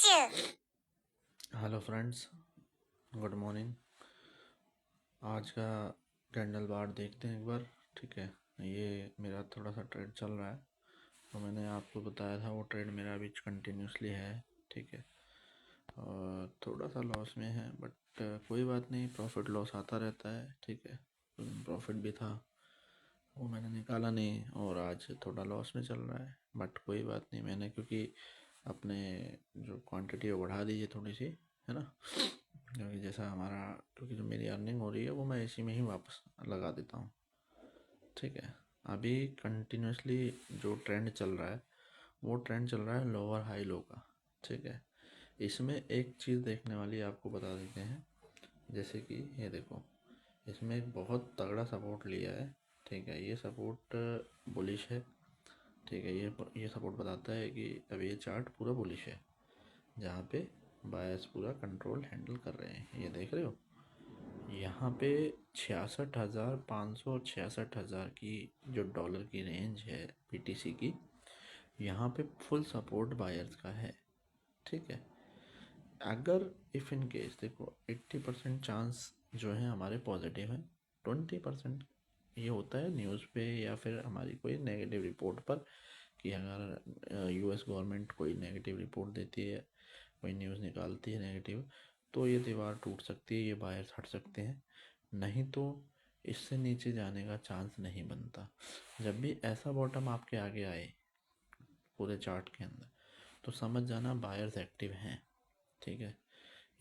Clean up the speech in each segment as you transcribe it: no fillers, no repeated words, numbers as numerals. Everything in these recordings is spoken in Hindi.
Hello friends, good morning. आज का कैंडल बार देखते हैं एक बार। ठीक है, ये मेरा थोड़ा सा ट्रेड चल रहा है, तो मैंने आपको बताया था वो ट्रेड मेरा अभी कंटिन्यूसली है। ठीक है, और थोड़ा सा लॉस में है, बट कोई बात नहीं, प्रॉफिट लॉस आता रहता है। ठीक है, प्रॉफिट भी था, वो मैंने निकाला नहीं, और आज थोड़ा लॉस में चल रहा है, बट कोई बात नहीं। मैंने क्योंकि अपने जो क्वांटिटी वो बढ़ा दी है थोड़ी सी, है ना, क्योंकि जैसा हमारा, क्योंकि जो मेरी अर्निंग हो रही है वो मैं इसी में ही वापस लगा देता हूँ। ठीक है, अभी कंटिन्यूसली जो ट्रेंड चल रहा है वो ट्रेंड चल रहा है लोअर हाई लो का। ठीक है, इसमें एक चीज़ देखने वाली आपको बता देते हैं, जैसे कि ये देखो, इसमें एक बहुत तगड़ा सपोर्ट लिया है। ठीक है, ये सपोर्ट बुलिश है। ठीक है, ये सपोर्ट बताता है कि अभी ये चार्ट पूरा बुलिश है, जहाँ पे बायर्स पूरा कंट्रोल हैंडल कर रहे हैं। ये देख रहे हो, यहाँ पे 66,500 66,000 की जो डॉलर की रेंज है बीटीसी की, यहाँ पे फुल सपोर्ट बायर्स का है। ठीक है, अगर इफ़ इन केस देखो 80% चांस जो है हमारे पॉजिटिव हैं, 20% ये होता है न्यूज़ पे या फिर हमारी कोई नेगेटिव रिपोर्ट पर, कि अगर यूएस गवर्नमेंट कोई नेगेटिव रिपोर्ट देती है, कोई न्यूज़ निकालती है नेगेटिव, तो ये दीवार टूट सकती है, ये बायर्स हट सकते हैं, नहीं तो इससे नीचे जाने का चांस नहीं बनता। जब भी ऐसा बॉटम आपके आगे आए पूरे चार्ट के अंदर, तो समझ जाना बायर्स एक्टिव हैं। ठीक है,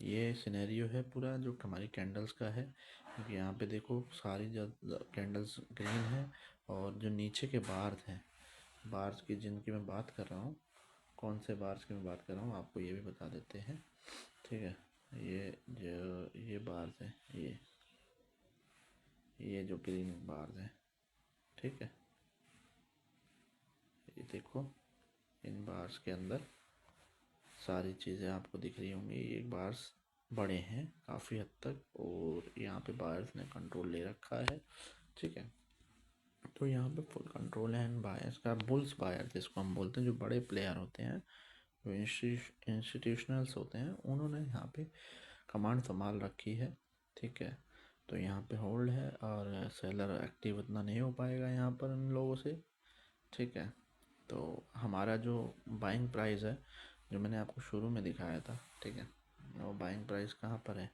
ये सिनेरियो है पूरा जो हमारी कैंडल्स का है, क्योंकि यहाँ पे देखो सारी कैंडल्स ग्रीन है, और जो नीचे के बार्स हैं, बार्स की जिनकी मैं बात कर रहा हूँ, कौन से बार्स की मैं बात कर रहा हूँ आपको ये भी बता देते हैं। ठीक है, ये जो ये बार्स हैं, ये जो ग्रीन बार्स हैं, ठीक है, ये देखो, इन बार्स के अंदर सारी चीज़ें आपको दिख रही होंगी। ये बार्स बड़े हैं काफ़ी हद तक, और यहाँ पे बायर्स ने कंट्रोल ले रखा है। ठीक है, तो यहाँ पे फुल कंट्रोल है इन बायर्स का। बुल्स बायर जिसको हम बोलते हैं, जो बड़े प्लेयर होते हैं, जो इंस्टीट्यूशनल्स होते हैं, उन्होंने यहाँ पे कमांड संभाल रखी है। ठीक है, तो यहाँ पे होल्ड है, और सेलर एक्टिव उतना नहीं हो पाएगा यहाँ पर इन लोगों से। ठीक है, तो हमारा जो बाइंग प्राइस है, जो मैंने आपको शुरू में दिखाया था, ठीक है, वो बाइंग प्राइस कहाँ पर है,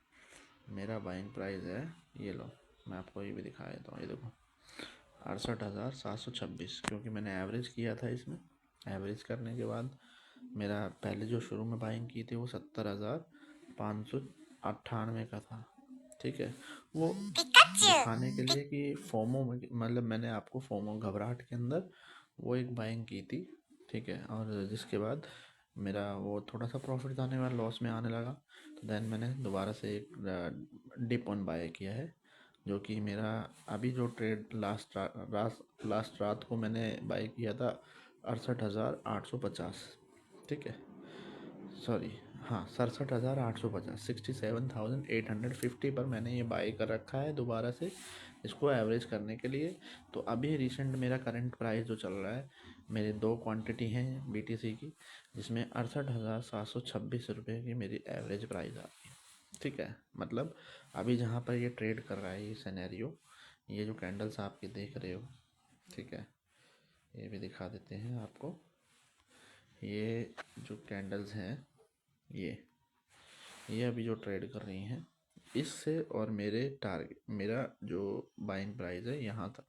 मेरा बाइंग प्राइस है, ये लो, मैं आपको ये भी दिखा देता हूँ। ये देखो 68,726, क्योंकि मैंने एवरेज किया था इसमें। एवरेज करने के बाद मेरा पहले जो शुरू में बाइंग की थी वो 70,598 का था। ठीक है, वो दिखाने के लिए कि फोमो में, मतलब मैंने आपको फोमो घबराहट के अंदर वो एक बाइंग की थी। ठीक है, और जिसके बाद मेरा वो थोड़ा सा प्रॉफिट आने वाला, लॉस में आने लगा, तो देन मैंने दोबारा से एक डिप ऑन बाय किया है, जो कि मेरा अभी जो ट्रेड लास्ट रात को मैंने बाय किया था 68,850। ठीक है, सॉरी, हाँ, 67,850, 67,850 पर मैंने ये बाई कर रखा है दोबारा से, इसको एवरेज करने के लिए। तो अभी रिसेंट मेरा करंट प्राइस जो चल रहा है, मेरे दो क्वांटिटी हैं बीटीसी की, जिसमें 68,726 रुपये की मेरी एवरेज प्राइस आ रही है। ठीक है, मतलब अभी जहाँ पर ये ट्रेड कर रहा है, ये सिनेरियो, ये जो कैंडल्स आपके देख रहे हो, ठीक है, ये भी दिखा देते हैं आपको। ये जो कैंडल्स हैं, ये अभी जो ट्रेड कर रही हैं, इससे और मेरे टारगेट, मेरा जो बाइंग प्राइस है यहाँ तक,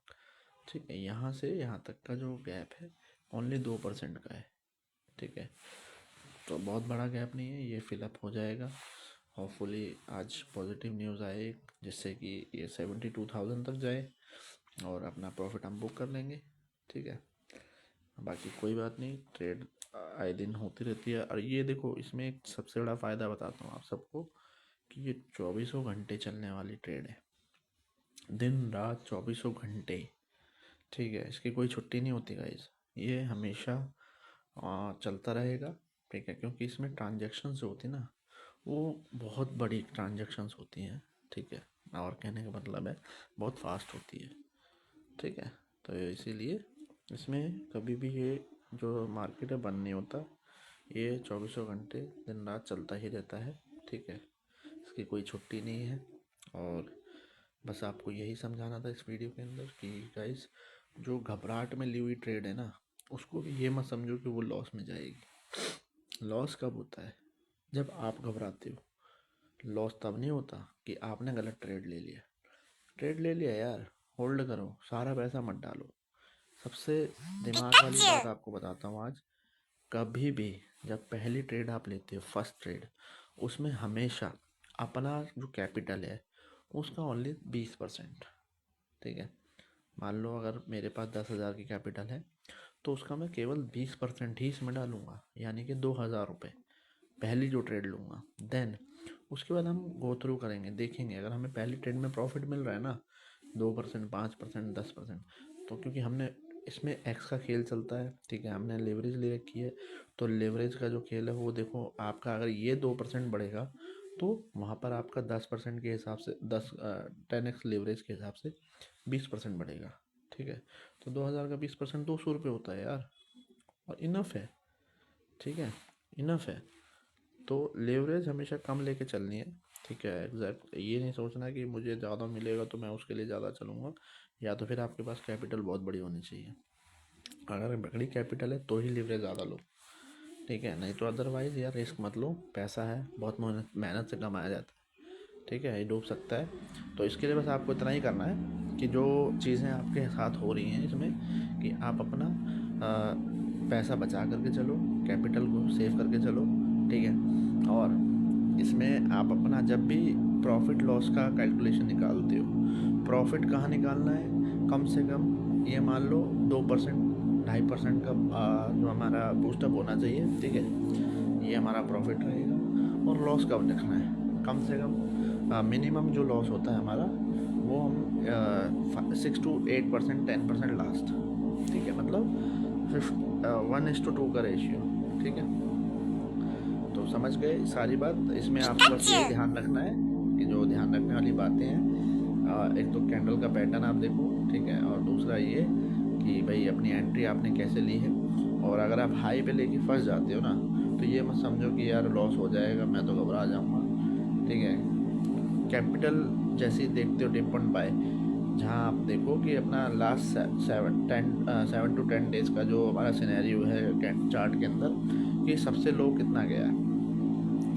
ठीक है, यहाँ से यहाँ तक का जो गैप है ओनली 2% का है। ठीक है, तो बहुत बड़ा गैप नहीं है, ये फिलअप हो जाएगा। होपफुली आज पॉजिटिव न्यूज़ आए जिससे कि ये 72,000 तक जाए, और अपना प्रॉफिट हम बुक कर लेंगे। ठीक है, बाकी कोई बात नहीं, ट्रेड आए दिन होती रहती है। और ये देखो, इसमें एक सबसे बड़ा फ़ायदा बताता हूँ आप सबको, कि ये 24 घंटे चलने वाली ट्रेड है, दिन रात 24 घंटे। ठीक है, इसकी कोई छुट्टी नहीं होती गाइस, ये हमेशा चलता रहेगा। ठीक है, क्योंकि इसमें ट्रांजेक्शन्स जो होती है ना, वो बहुत बड़ी ट्रांजेक्शन्स होती हैं। ठीक है, और कहने का मतलब है बहुत फास्ट होती है। ठीक है, तो इसीलिए इसमें कभी भी ये जो मार्केट है बंद नहीं होता, ये 24 घंटे दिन रात चलता ही रहता है, ठीक है, इसकी कोई छुट्टी नहीं है। और बस आपको यही समझाना था इस वीडियो के अंदर कि गाइस, जो घबराहट में ली हुई ट्रेड है ना, उसको भी ये मत समझो कि वो लॉस में जाएगी। लॉस कब होता है? जब आप घबराते हो। लॉस तब नहीं होता कि आपने गलत ट्रेड ले लिया। ट्रेड ले लिया यार, होल्ड करो, सारा पैसा मत डालो। सबसे दिमाग वाली बात आपको बताता हूँ आज। कभी भी जब पहली ट्रेड आप लेते हो, फर्स्ट ट्रेड, उसमें हमेशा अपना जो कैपिटल है उसका ओनली 20%, ठीक है। मान लो अगर मेरे पास 10,000 की कैपिटल है तो उसका मैं केवल 20% ही इसमें डालूंगा, यानी कि 2,000 रुपये पहली जो ट्रेड लूँगा। देन उसके बाद हम गो थ्रू करेंगे, देखेंगे अगर हमें पहली ट्रेड में प्रॉफिट मिल रहा है ना 2%, 5%, 10%, तो क्योंकि हमने इसमें एक्स का खेल चलता है, ठीक है, हमने लेवरेज ले रखी है, तो लेवरेज का जो खेल है वो देखो, आपका अगर ये 2% बढ़ेगा तो वहाँ पर आपका 10% के हिसाब से 10x लेवरेज के हिसाब से 20% बढ़ेगा, ठीक है। तो 2,000 का 20% 200 रुपये होता है यार, और इनफ है, ठीक है, इनफ है। तो लेवरेज हमेशा कम लेके चलनी है, ठीक है। एग्जैक्ट ये नहीं सोचना कि मुझे ज़्यादा मिलेगा तो मैं उसके लिए ज़्यादा चलूँगा, या तो फिर आपके पास कैपिटल बहुत बड़ी होनी चाहिए। अगर बड़ी कैपिटल है तो ही लेवरेज ज़्यादा लो, ठीक है, नहीं तो अदरवाइज़ यार रिस्क मत लो। पैसा है, बहुत मेहनत से कमाया जाता है, ठीक है, ये डूब सकता है। तो इसके लिए बस आपको इतना ही करना है कि जो चीज़ें आपके साथ हो रही हैं इसमें, कि आप अपना पैसा बचा करके चलो, कैपिटल को सेव करके चलो, ठीक है। और इसमें आप अपना जब भी प्रॉफिट लॉस का कैलकुलेशन निकालते हो, प्रॉफिट कहाँ निकालना है, कम से कम ये मान लो 2%, 2.5% का जो हमारा बूस्टअप होना चाहिए, ठीक है, ये हमारा प्रॉफिट रहेगा। और लॉस कब रखना है, कम से कम मिनिमम जो लॉस होता है हमारा वो हम 6 to 8%, 10% लास्ट, ठीक है, मतलब 1:2 का रेशियो, ठीक है। तो समझ गए सारी बात। इसमें आपको बस ये ध्यान रखना है कि जो ध्यान रखने वाली बातें हैं, एक तो कैंडल का पैटर्न आप देखो, ठीक है, और दूसरा ये कि भाई अपनी एंट्री आपने कैसे ली है। और अगर आप हाई पे लेके फंस जाते हो ना, तो ये मत समझो कि यार लॉस हो जाएगा, मैं तो घबरा जाऊँगा, ठीक है। कैपिटल जैसे देखते हो डिप ऑन बाय, जहाँ आप देखो कि अपना लास्ट 7 to 10 डेज़ का जो हमारा सिनेरियो है चार्ट के अंदर, कि सबसे लो कितना गया है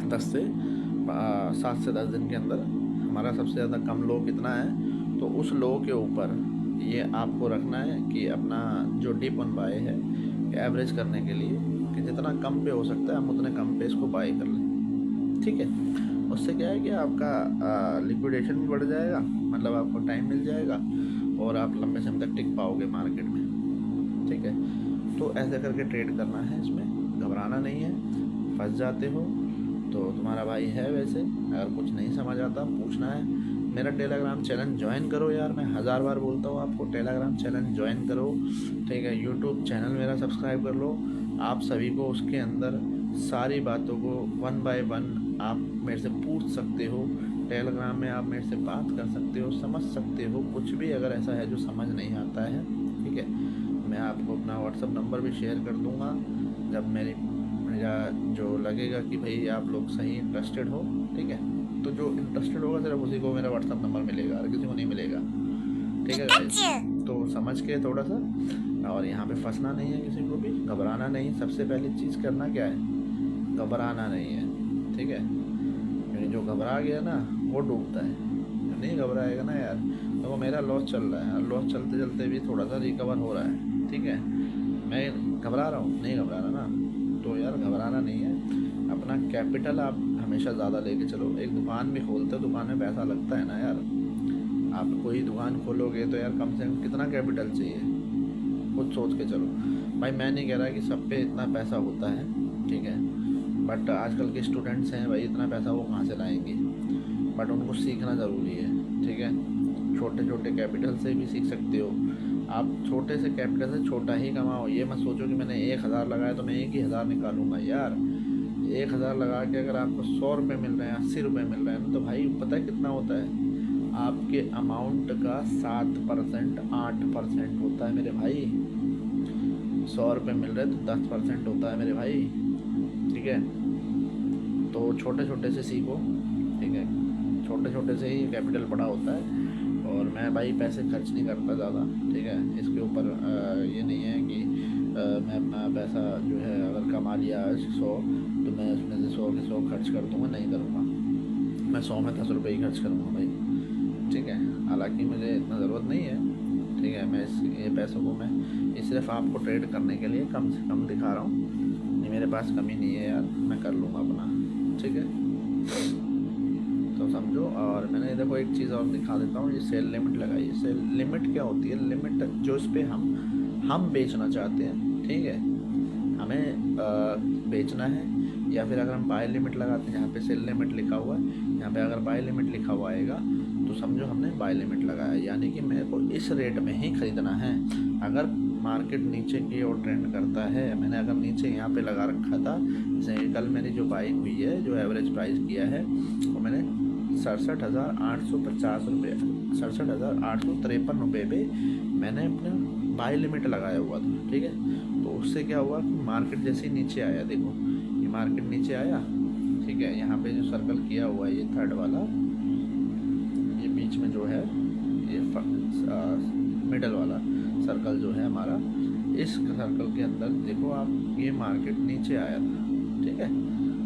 7 से 10 दिन के अंदर हमारा सबसे ज़्यादा कम लो कितना है। तो उस लो के ऊपर ये आपको रखना है कि अपना जो डिप ऑन बाय है एवरेज करने के लिए, कि जितना कम पे हो सकता है हम उतने कम पे इसको बाय कर लें, ठीक है। उससे क्या है कि आपका लिक्विडेशन भी बढ़ जाएगा, मतलब आपको टाइम मिल जाएगा और आप लंबे समय तक टिक पाओगे मार्केट में, ठीक है। तो ऐसे करके ट्रेड करना है, इसमें घबराना नहीं है। फंस जाते हो तो तुम्हारा भाई है वैसे, अगर कुछ नहीं समझ आता पूछना है। मेरा टेलीग्राम चैनल ज्वाइन करो यार, मैं 1000 बार बोलता हूँ आपको, टेलीग्राम चैनल ज्वाइन करो, ठीक है। यूट्यूब चैनल मेरा सब्सक्राइब कर लो। आप सभी को उसके अंदर सारी बातों को 1 by 1 आप मेरे से पूछ सकते हो। टेलीग्राम में आप मेरे से बात कर सकते हो, समझ सकते हो कुछ भी अगर ऐसा है जो समझ नहीं आता है, ठीक है। मैं आपको अपना व्हाट्सअप नंबर भी शेयर कर दूँगा, जब मेरा जो लगेगा कि भाई आप लोग सही इंटरेस्टेड हो, ठीक है। तो जो इंटरेस्टेड होगा सिर्फ उसी को मेरा व्हाट्सअप नंबर मिलेगा, और किसी को नहीं मिलेगा, ठीक है गाइस। तो समझ के थोड़ा सा, और यहाँ पे फंसना नहीं है, किसी को भी घबराना नहीं। सबसे पहली चीज़ करना क्या है, घबराना नहीं है, ठीक है। क्योंकि जो घबरा गया ना वो डूबता है, जो नहीं घबराएगा ना यार। तो वो मेरा लॉस चल रहा है, लॉस चलते चलते भी थोड़ा सा रिकवर हो रहा है, ठीक है। मैं घबरा रहा हूँ, नहीं घबरा रहा ना, तो यार घबराना नहीं है। अपना कैपिटल आप हमेशा ज़्यादा लेके चलो। एक दुकान भी खोलते हो, दुकान में पैसा लगता है ना यार। आप कोई दुकान खोलोगे तो यार कम से कम कितना कैपिटल चाहिए, खुद सोच के चलो। भाई मैं नहीं कह रहा कि सब पे इतना पैसा होता है, ठीक है, बट आजकल के स्टूडेंट्स हैं भाई, इतना पैसा वो कहाँ से लाएंगे, बट उनको सीखना ज़रूरी है, ठीक है। छोटे छोटे कैपिटल से भी सीख सकते हो आप। छोटे से कैपिटल से छोटा ही कमाओ। ये मत सोचो कि मैंने 1,000 लगाया तो मैं 1 ही 1,000 निकालूंगा यार। 1,000 लगा के अगर आपको 100 रुपये मिल रहे हैं, 80 रुपये मिल रहे हैं, तो भाई पता है कितना होता है, आपके अमाउंट का 7%, 8% होता है मेरे भाई। 100 रुपये मिल रहे तो 10% होता है मेरे भाई, है। तो छोटे छोटे से सीखो, ठीक है, छोटे छोटे से ही कैपिटल बड़ा होता है। और मैं भाई पैसे खर्च नहीं करता ज़्यादा, ठीक है। इसके ऊपर ये नहीं है कि मैं अपना पैसा जो है अगर कमा लिया 100 तो मैं उसमें से 100 के 100 खर्च कर दूँगा, नहीं करूँगा। मैं 100 में 10 रुपये ही खर्च करूँगा भाई, ठीक है। हालांकि मुझे इतना ज़रूरत नहीं है, ठीक है। मैं ये पैसों को मैं ये सिर्फ आपको ट्रेड करने के लिए कम से कम दिखा रहा हूँ। ये मेरे पास कमी नहीं है यार, मैं कर लूँगा अपना, ठीक है। तो समझो। और मैंने देखो एक चीज़ और दिखा देता हूँ, ये सेल लिमिट लगाई। सेल लिमिट क्या होती है? लिमिट जो इस पर हम बेचना चाहते हैं, ठीक है, हमें बेचना है, या फिर अगर हम बाय लिमिट लगाते हैं, यहाँ पे सेल लिमिट लिखा हुआ है, यहाँ पे अगर बाय लिमिट लिखा हुआ आएगा तो समझो हमने बाय लिमिट लगाया, यानी कि मेरे को इस रेट में ही ख़रीदना है। अगर मार्केट नीचे की ओर ट्रेंड करता है, मैंने अगर नीचे यहाँ पे लगा रखा था, जैसे कल मेरी जो बाइंग हुई है, जो एवरेज प्राइस किया है वो मैंने 67,850 रुपये, 67,853 रुपये पे मैंने अपना बाय लिमिट लगाया हुआ था, ठीक है। तो उससे क्या हुआ कि मार्केट जैसे ही नीचे आया, देखो ये मार्केट नीचे आया, ठीक है। यहाँ पे जो सर्कल किया हुआ है ये थर्ड वाला, ये बीच में जो है ये मिडल वाला सर्कल जो है हमारा, इस सर्कल के अंदर देखो आप, ये मार्केट नीचे आया था, ठीक है।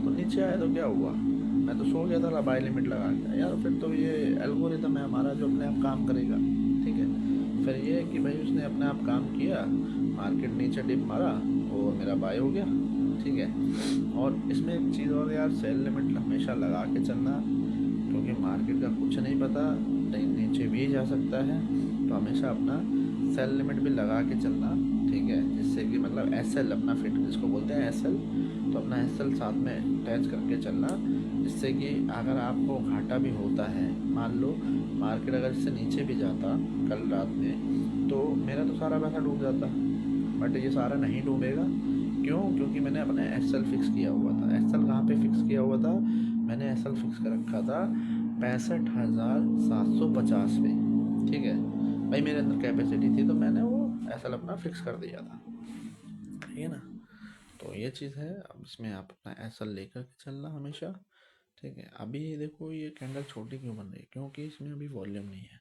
तो नीचे आया तो क्या हुआ, मैं तो सो गया था बाय लिमिट लगा के यार। फिर तो ये एल्गोरिदम है हमारा जो अपने आप काम करेगा, ठीक है। फिर ये है कि भाई उसने अपने आप काम किया, मार्केट नीचे डिप मारा और मेरा बाय हो गया, ठीक है। और इसमें एक चीज़ और यार, सेल लिमिट हमेशा लगा के चलना, क्योंकि मार्केट का कुछ नहीं पता, नीचे भी जा सकता है। तो हमेशा अपना सेल लिमिट भी लगा के चलना, ठीक है, जिससे कि मतलब एसएल अपना फिट, जिसको बोलते हैं एसएल, तो अपना एसएल साथ में अटैच करके चलना, जिससे कि अगर आपको घाटा भी होता है, मान लो मार्केट अगर इससे नीचे भी जाता कल रात में, तो मेरा तो सारा पैसा डूब जाता, बट ये सारा नहीं डूबेगा। क्यों? क्योंकि मैंने अपने एसएल फिक्स किया हुआ था। एसएल कहाँ पे फिक्स किया हुआ था? मैंने एसएल फिक्स कर रखा था 65,750 पे, ठीक है भाई। मेरे अंदर कैपेसिटी थी तो मैंने वो एसएल अपना फिक्स कर दिया था, ठीक है ना। तो ये चीज़ है, अब इसमें आप अपना एसएल लेकर के चलना हमेशा, ठीक है। अभी देखो ये कैंडल छोटी क्यों बन रही है? क्योंकि इसमें अभी वॉल्यूम नहीं है।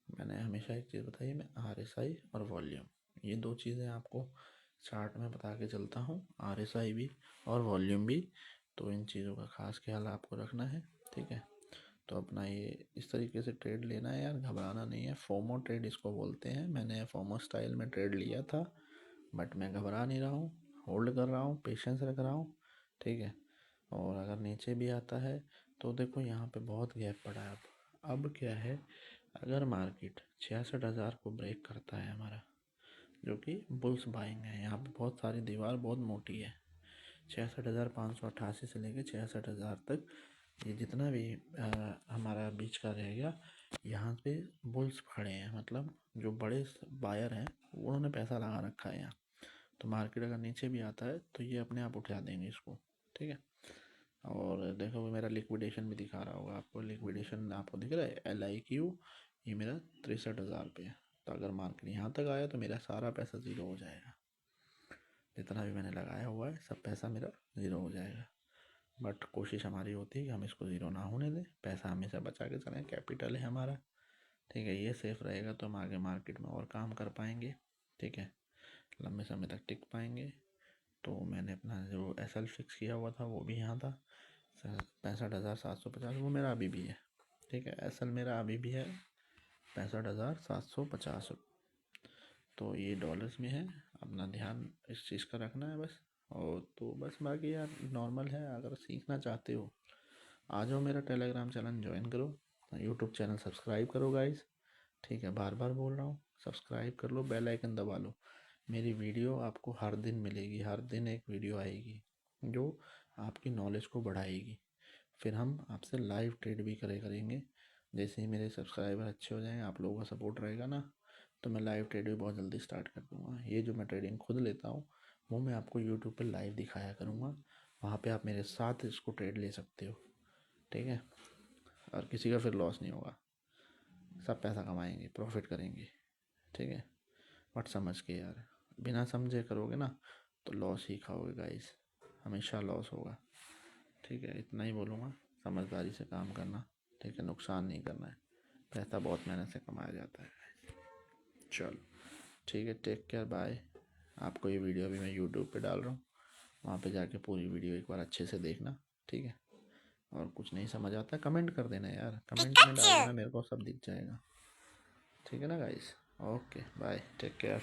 मैंने हमेशा एक चीज़ बताई, मैं आरएसआई और वॉल्यूम, ये दो चीज़ें आपको चार्ट में बता के चलता हूँ, आरएसआई भी और वॉल्यूम भी। तो इन चीज़ों का खास ख्याल आपको रखना है, ठीक है। तो अपना ये इस तरीके से ट्रेड लेना है यार, घबराना नहीं है। फोमो ट्रेड इसको बोलते हैं। मैंने फोमो स्टाइल में ट्रेड लिया था, बट मैं घबरा नहीं रहा हूँ, होल्ड कर रहा हूँ, पेशेंस रख रहा हूँ, ठीक है। और अगर नीचे भी आता है तो देखो यहाँ पे बहुत गैप पड़ा है। अब क्या है, अगर मार्केट 66,000 को ब्रेक करता है हमारा, जो कि बुल्स बाइंग है, यहाँ पे बहुत सारी दीवार बहुत मोटी है, 66,588 से लेकर 66,000 तक, ये जितना भी हमारा बीच का रहेगा, यहाँ पे बुल्स खड़े हैं, मतलब जो बड़े बायर हैं उन्होंने पैसा लगा रखा है यहाँ। तो मार्केट अगर नीचे भी आता है तो ये अपने आप उठा देंगे इसको, ठीक है। और देखो मेरा लिक्विडेशन भी दिखा रहा होगा आपको, लिक्विडेशन आपको दिख रहा है LIQ, ये मेरा 63,000 पे है। तो अगर मार्केट यहाँ तक आया तो मेरा सारा पैसा ज़ीरो हो जाएगा, जितना भी मैंने लगाया हुआ है सब पैसा मेरा ज़ीरो हो जाएगा। बट कोशिश हमारी होती है कि हम इसको ज़ीरो ना होने दें, पैसा हमेशा बचा के चलें, कैपिटल है हमारा, ठीक है। ये सेफ रहेगा तो हम आगे मार्केट में और काम कर पाएंगे, ठीक है, लंबे समय तक टिक पाएंगे। तो मैंने अपना जो एसएल फिक्स किया हुआ था वो भी यहाँ था 65,750, वो मेरा अभी भी है, ठीक है। एसएल मेरा अभी भी है 65,750। तो ये डॉलर्स में है, अपना ध्यान इस चीज़ का रखना है बस। और तो बस बाकी यार नॉर्मल है। अगर सीखना चाहते हो आ जाओ, मेरा टेलीग्राम चैनल ज्वाइन करो, यूट्यूब चैनल सब्सक्राइब करो गाइस, ठीक है। बार बार बोल रहा हूँ, सब्सक्राइब कर लो, बेल आइकन दबा लो। मेरी वीडियो आपको हर दिन मिलेगी, हर दिन एक वीडियो आएगी जो आपकी नॉलेज को बढ़ाएगी। फिर हम आपसे लाइव ट्रेड भी करेंगे। जैसे ही मेरे सब्सक्राइबर अच्छे हो जाएंगे, आप लोगों का सपोर्ट रहेगा ना, तो मैं लाइव ट्रेड भी बहुत जल्दी स्टार्ट कर दूँगा। ये जो मैं ट्रेडिंग खुद लेता हूँ वो मैं आपको यूट्यूब पर लाइव दिखाया करूँगा, वहाँ पे आप मेरे साथ इसको ट्रेड ले सकते हो, ठीक है। और किसी का फिर लॉस नहीं होगा, सब पैसा कमाएंगे, प्रॉफिट करेंगे, ठीक है। बट समझ के यार, बिना समझे करोगे ना तो लॉस ही खाओगे गाइस। हमेशा लॉस होगा। ठीक है, इतना ही बोलूँगा। समझदारी से काम करना, ठीक है, नुकसान नहीं करना है। पैसा बहुत मेहनत से कमाया जाता है। चलो ठीक है, टेक केयर, बाय। आपको ये वीडियो अभी मैं यूट्यूब पे डाल रहा हूँ, वहाँ पे जाके पूरी वीडियो एक बार अच्छे से देखना, ठीक है। और कुछ नहीं समझ आता कमेंट कर देना यार, कमेंट में डाल देना, मेरे को सब दिख जाएगा। ठीक है ना guys, okay bye, take care.